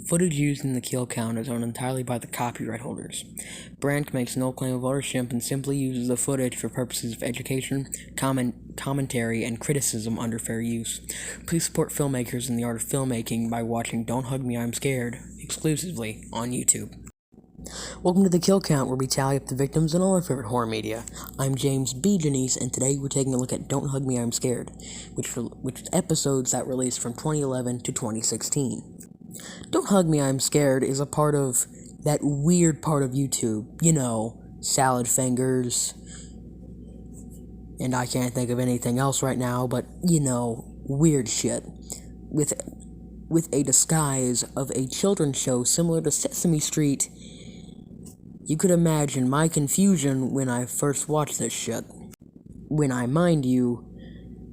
Footage used in the kill count is owned entirely by the copyright holders. Brandt makes no claim of ownership and simply uses the footage for purposes of education, commentary, and criticism under fair use. Please support filmmakers in the art of filmmaking by watching Don't Hug Me, I'm Scared exclusively on YouTube. Welcome to the Kill Count, where we tally up the victims and all our favorite horror media. I'm James B. Janice, and today we're taking a look at Don't Hug Me, I'm Scared, which episodes that released from 2011 to 2016. Don't Hug Me, I'm Scared is a part of that weird part of YouTube, salad fingers, and I can't think of anything else right now, but, weird shit, with a disguise of a children's show similar to Sesame Street. You could imagine my confusion when I first watched this shit. When I, mind you,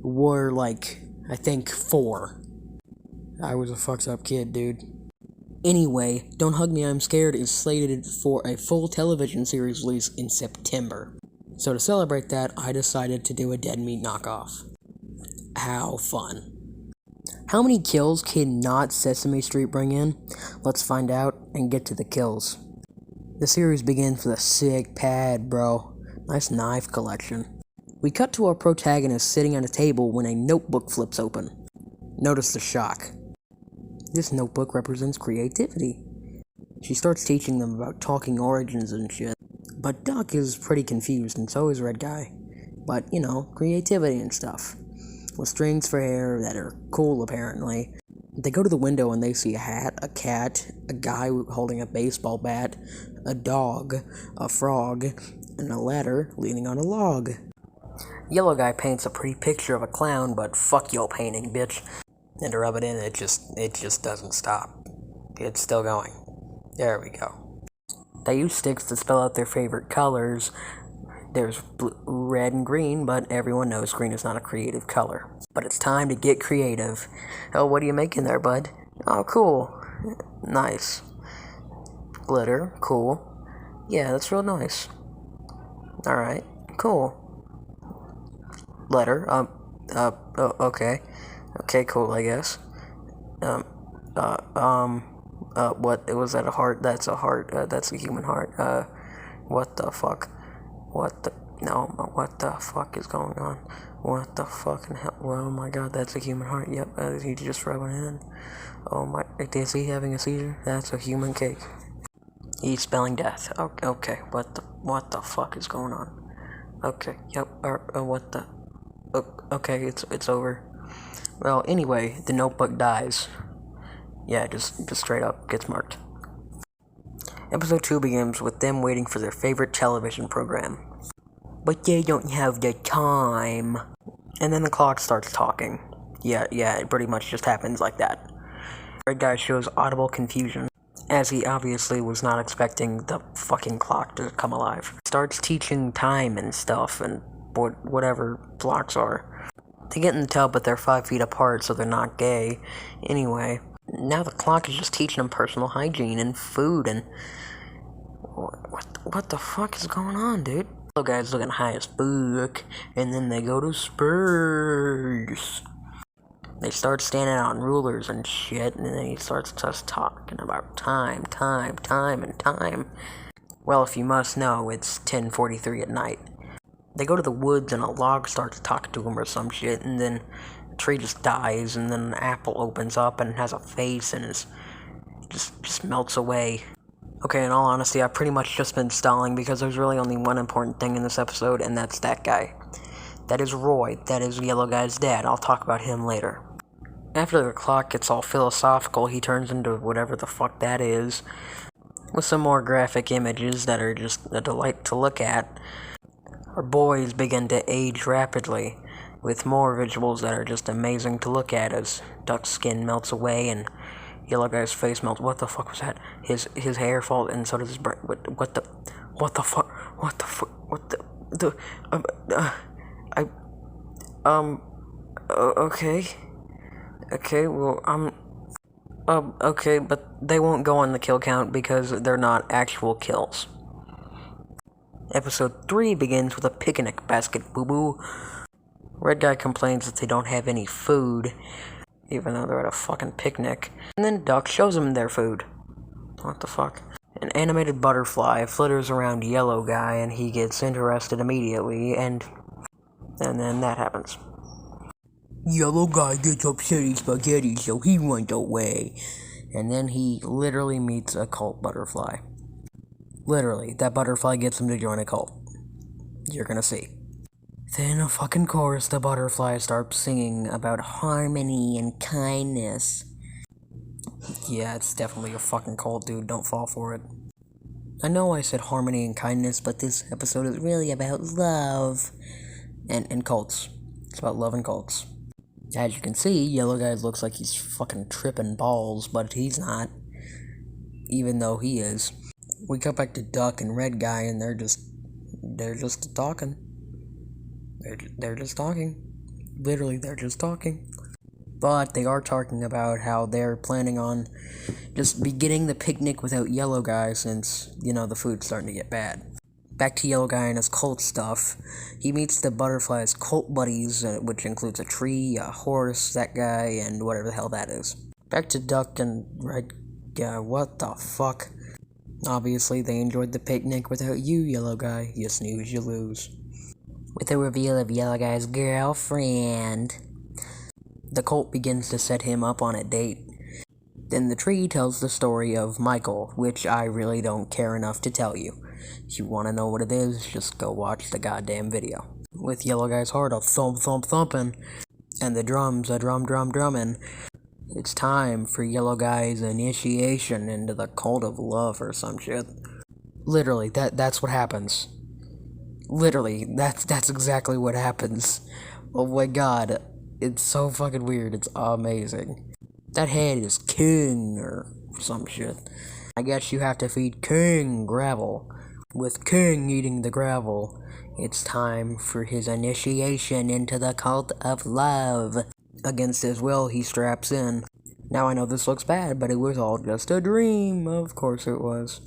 were I think 4. I was a fucked up kid, dude. Anyway, Don't Hug Me, I'm Scared is slated for a full television series release in September. So to celebrate that, I decided to do a Dead Meat knockoff. How fun. How many kills can not Sesame Street bring in? Let's find out and get to the kills. The series begins with a sick pad, bro. Nice knife collection. We cut to our protagonist sitting at a table when a notebook flips open. Notice the shock. This notebook represents creativity. She starts teaching them about talking origins and shit. But Duck is pretty confused, and so is Red Guy. But, creativity and stuff. With strings for hair that are cool, apparently. They go to the window and they see a hat, a cat, a guy holding a baseball bat, a dog, a frog, and a ladder leaning on a log. Yellow Guy paints a pretty picture of a clown, but fuck your painting, bitch. And to rub it in, it just doesn't stop. It's still going. There we go. They use sticks to spell out their favorite colors. There's blue, red, and green, but everyone knows green is not a creative color. But it's time to get creative. Oh, what are you making there, bud? Oh, cool. Nice. Glitter, cool. Yeah, that's real nice. Alright, cool. Letter, okay. Okay, cool, I guess. What, was that a heart? That's a heart, that's a human heart. What the fuck? What the fuck is going on? What the fucking hell? Oh my god, that's a human heart. Yep, he just rubbing it in. Oh my, is he having a seizure? That's a human cake. He's spelling death. Okay, what the fuck is going on? Okay, yep, what the, okay, it's over. Well, anyway, the notebook dies. Yeah, just straight up gets marked. Episode 2 begins with them waiting for their favorite television program. But they don't have the time. And then the clock starts talking. Yeah, it pretty much just happens like that. Red Guy shows audible confusion, as he obviously was not expecting the fucking clock to come alive. Starts teaching time and stuff, and whatever clocks are. They get in the tub, but they're 5 feet apart, so they're not gay. Anyway, now the clock is just teaching them personal hygiene and food and... What the fuck is going on, dude? The guy's looking high as fuck, and then they go to space. They start standing out in rulers and shit, and then he starts just talking about time. Well, if you must know, it's 10:43 at night. They go to the woods and a log starts talking to him or some shit, and then a tree just dies, and then an apple opens up and has a face and is just melts away. Okay, in all honesty, I've pretty much just been stalling because there's really only one important thing in this episode, and that's that guy. That is Roy. That is Yellow Guy's dad. I'll talk about him later. After the clock gets all philosophical, he turns into whatever the fuck that is, with some more graphic images that are just a delight to look at. Our boys begin to age rapidly, with more visuals that are just amazing to look at as Duck's skin melts away and Yellow Guy's face melts. What the fuck was that? His hair falls, and so does his brain. What the fuck? Okay, well, okay, but they won't go on the kill count because they're not actual kills. Episode 3 begins with a picnic basket, boo-boo. Red Guy complains that they don't have any food, even though they're at a fucking picnic. And then Duck shows them their food. What the fuck? An animated butterfly flitters around Yellow Guy, and he gets interested immediately, and then that happens. Yellow Guy gets upset at spaghetti, so he went away. And then he literally meets a cult butterfly. Literally, that butterfly gets him to join a cult. You're gonna see. Then, of course, the butterfly starts singing about harmony and kindness. Yeah, it's definitely a fucking cult, dude. Don't fall for it. I know I said harmony and kindness, but this episode is really about love and cults. It's about love and cults. As you can see, Yellow Guy looks like he's fucking tripping balls, but he's not. Even though he is. We cut back to Duck and Red Guy, and they're just talking. They're just talking. Literally, they're just talking. But they are talking about how they're planning on just beginning the picnic without Yellow Guy since, the food's starting to get bad. Back to Yellow Guy and his cult stuff. He meets the butterfly's cult buddies, which includes a tree, a horse, that guy, and whatever the hell that is. Back to Duck and Red Guy. What the fuck? Obviously, they enjoyed the picnic without you, Yellow Guy. You snooze, you lose. With a reveal of Yellow Guy's girlfriend, the cult begins to set him up on a date. Then the tree tells the story of Michael, which I really don't care enough to tell you. If you want to know what it is, just go watch the goddamn video. With Yellow Guy's heart a thump thump thumping, and the drums a drum drumming, it's time for Yellow Guy's initiation into the cult of love or some shit. Literally, that's what happens. Literally, that's exactly what happens. Oh my god, it's so fucking weird, it's amazing. That head is king or some shit. I guess you have to feed King gravel. With King eating the gravel, it's time for his initiation into the cult of love. Against his will, he straps in. Now I know this looks bad, but it was all just a dream. Of course it was.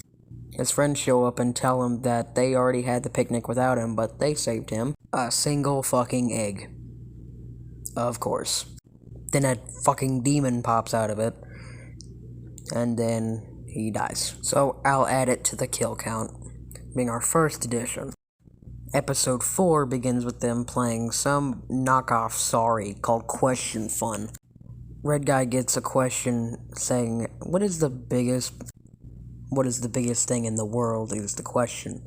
His friends show up and tell him that they already had the picnic without him, but they saved him. A single fucking egg. Of course. Then a fucking demon pops out of it. And then he dies. So I'll add it to the kill count, being our first edition. Episode 4 begins with them playing some knockoff Sorry called Question Fun. Red Guy gets a question saying, what is the biggest thing in the world is the question.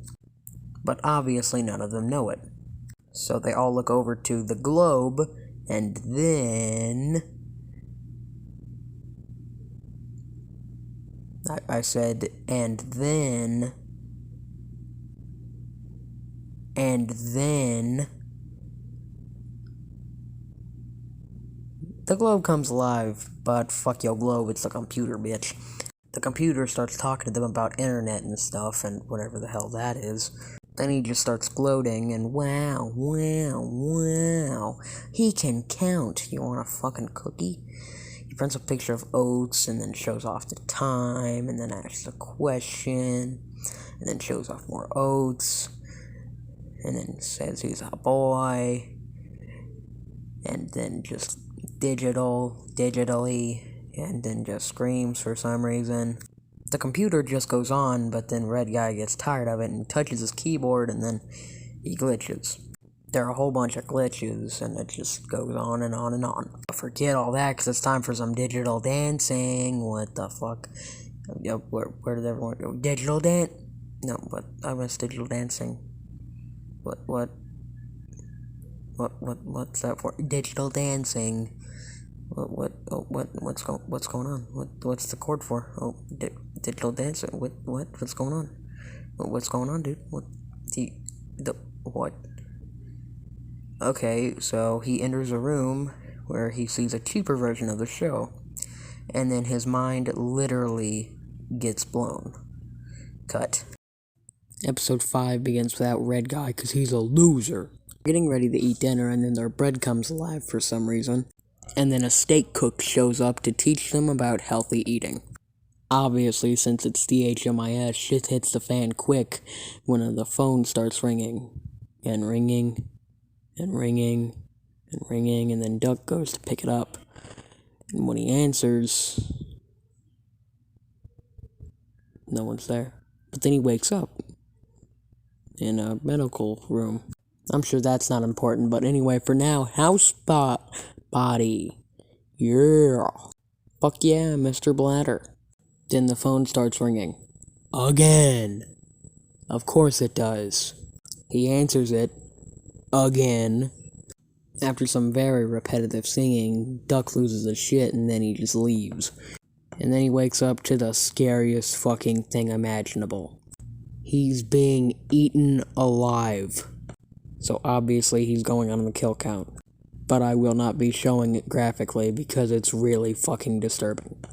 But obviously none of them know it. So they all look over to the globe, and then... I said, and then... The globe comes alive, but fuck your globe, it's a computer, bitch. The computer starts talking to them about internet and stuff, and whatever the hell that is. Then he just starts gloating, and wow, he can count. You want a fucking cookie? He prints a picture of oats, and then shows off the time, and then asks a question, and then shows off more oats, and then says he's a boy, and then just digitally, and then just screams for some reason. The computer just goes on, but then Red Guy gets tired of it and touches his keyboard, and then he glitches. There are a whole bunch of glitches, and it just goes on and on and on. But forget all that, because it's time for some digital dancing. What the fuck? Where did everyone go? Digital dance? No, but I missed digital dancing. What's that for? Digital dancing. What's going on? What's the chord for? Oh, digital dancing. What's going on? What's going on, dude? What? Okay, so he enters a room where he sees a cheaper version of the show, and then his mind literally gets blown. Cut. Episode 5 begins without Red Guy because he's a loser. Getting ready to eat dinner, and then their bread comes alive for some reason. And then a steak cook shows up to teach them about healthy eating. Obviously, since it's DHMIS, shit hits the fan quick when the phone starts ringing. And ringing, and ringing, and ringing, and then Duck goes to pick it up. And when he answers, no one's there. But then he wakes up in a medical room. I'm sure that's not important, but anyway, for now, body. Yeah. Fuck yeah, Mr. Bladder. Then the phone starts ringing. Again. Of course it does. He answers it. Again. After some very repetitive singing, Duck loses his shit and then he just leaves. And then he wakes up to the scariest fucking thing imaginable. He's being eaten alive. So obviously he's going on the kill count. But I will not be showing it graphically because it's really fucking disturbing.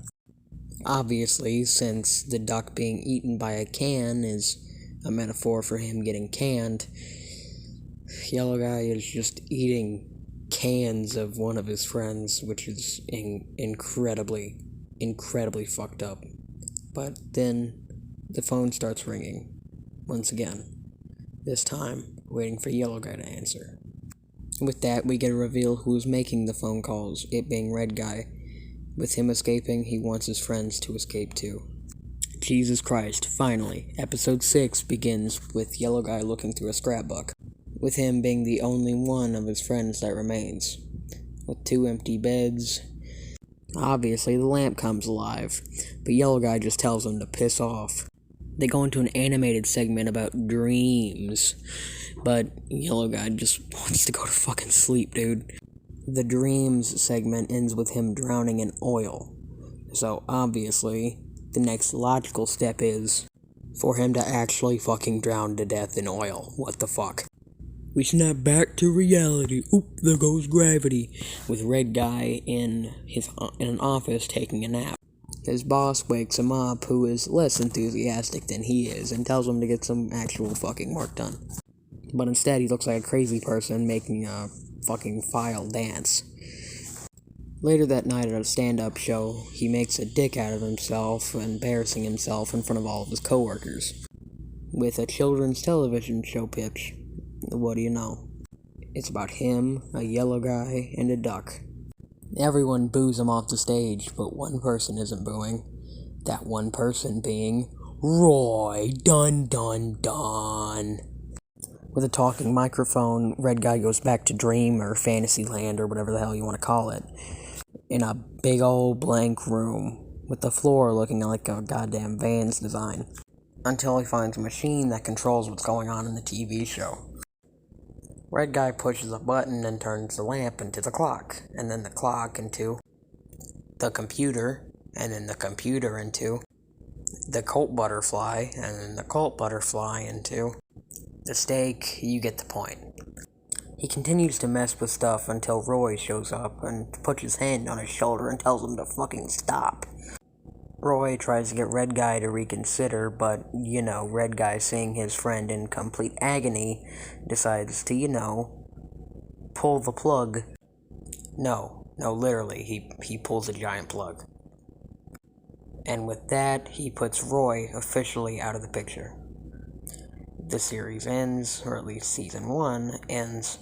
Obviously, since the duck being eaten by a can is a metaphor for him getting canned, Yellow Guy is just eating cans of one of his friends, which is incredibly fucked up. But then the phone starts ringing once again, this time waiting for Yellow Guy to answer. With that, we get a reveal who's making the phone calls, it being Red Guy. With him escaping, he wants his friends to escape too. Jesus Christ, finally, episode 6 begins with Yellow Guy looking through a scrapbook, with him being the only one of his friends that remains. With 2 empty beds, obviously the lamp comes alive, but Yellow Guy just tells him to piss off. They go into an animated segment about dreams, but Yellow Guy just wants to go to fucking sleep, dude. The dreams segment ends with him drowning in oil. So obviously, the next logical step is for him to actually fucking drown to death in oil. What the fuck? We snap back to reality. Oop, there goes gravity. With Red Guy in an office taking a nap. His boss wakes him up, who is less enthusiastic than he is, and tells him to get some actual fucking work done. But instead, he looks like a crazy person making a fucking file dance. Later that night at a stand-up show, he makes a dick out of himself, embarrassing himself in front of all of his coworkers. With a children's television show pitch. What do you know? It's about him, a Yellow Guy, and a duck. Everyone boos him off the stage, but one person isn't booing. That one person being Roy. Dun dun dun. With a talking microphone, Red Guy goes back to Dream or Fantasyland or whatever the hell you want to call it, in a big old blank room, with the floor looking like a goddamn Vans design, until he finds a machine that controls what's going on in the TV show. Red Guy pushes a button and turns the lamp into the clock, and then the clock into the computer, and then the computer into the Colt butterfly, and then the Colt butterfly into the steak. You get the point. He continues to mess with stuff until Roy shows up and puts his hand on his shoulder and tells him to fucking stop. Roy tries to get Red Guy to reconsider, but, Red Guy, seeing his friend in complete agony, decides to, pull the plug. No, literally, he pulls a giant plug. And with that, he puts Roy officially out of the picture. The series ends, or at least season 1 ends,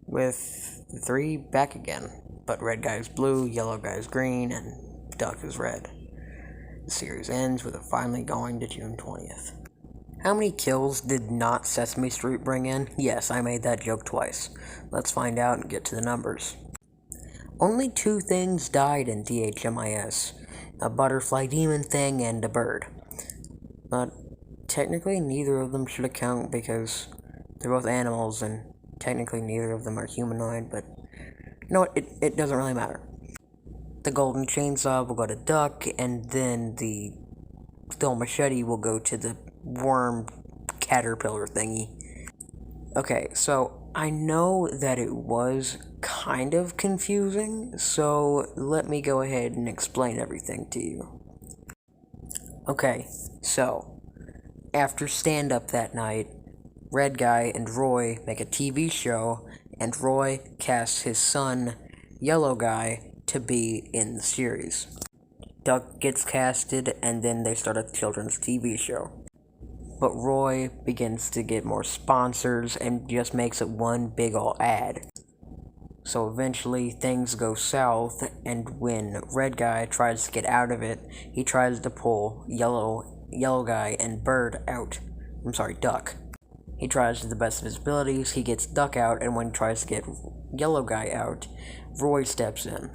with 3 back again. But Red Guy's blue, Yellow Guy's green, and Duck is red. The series ends with it finally going to June 20th. How many kills did not Sesame Street bring in? Yes, I made that joke twice. Let's find out and get to the numbers. Only 2 things died in DHMIS. A butterfly demon thing and a bird. But technically neither of them should account because they're both animals and technically neither of them are humanoid, but you know what, it doesn't really matter. The golden chainsaw will go to Duck, and then the steel machete will go to the worm caterpillar thingy. Okay, so I know that it was kind of confusing, so let me go ahead and explain everything to you. Okay, so after stand-up that night, Red Guy and Roy make a TV show, and Roy casts his son, Yellow Guy, to be in the series. Duck gets casted, and then they start a children's TV show. But Roy begins to get more sponsors and just makes it one big ol' ad. So eventually things go south, and when Red Guy tries to get out of it, he tries to pull Yellow Guy and Bird out. Duck. He tries to the best of his abilities, he gets Duck out, and when he tries to get Yellow Guy out, Roy steps in.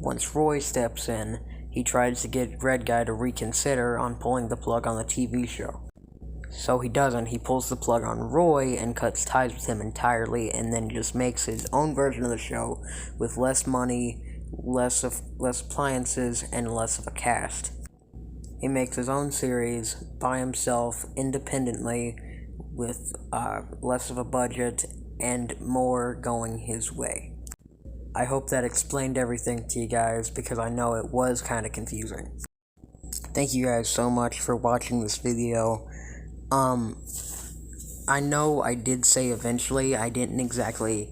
Once Roy steps in, he tries to get Red Guy to reconsider on pulling the plug on the TV show. So he doesn't, he pulls the plug on Roy and cuts ties with him entirely, and then just makes his own version of the show with less money, less appliances, and less of a cast. He makes his own series by himself, independently, with less of a budget and more going his way. I hope that explained everything to you guys, because I know it was kind of confusing. Thank you guys so much for watching this video. I know I did say eventually. I didn't exactly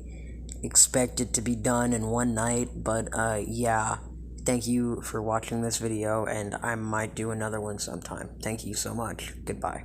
expect it to be done in one night, but yeah. Thank you for watching this video, and I might do another one sometime. Thank you so much. Goodbye.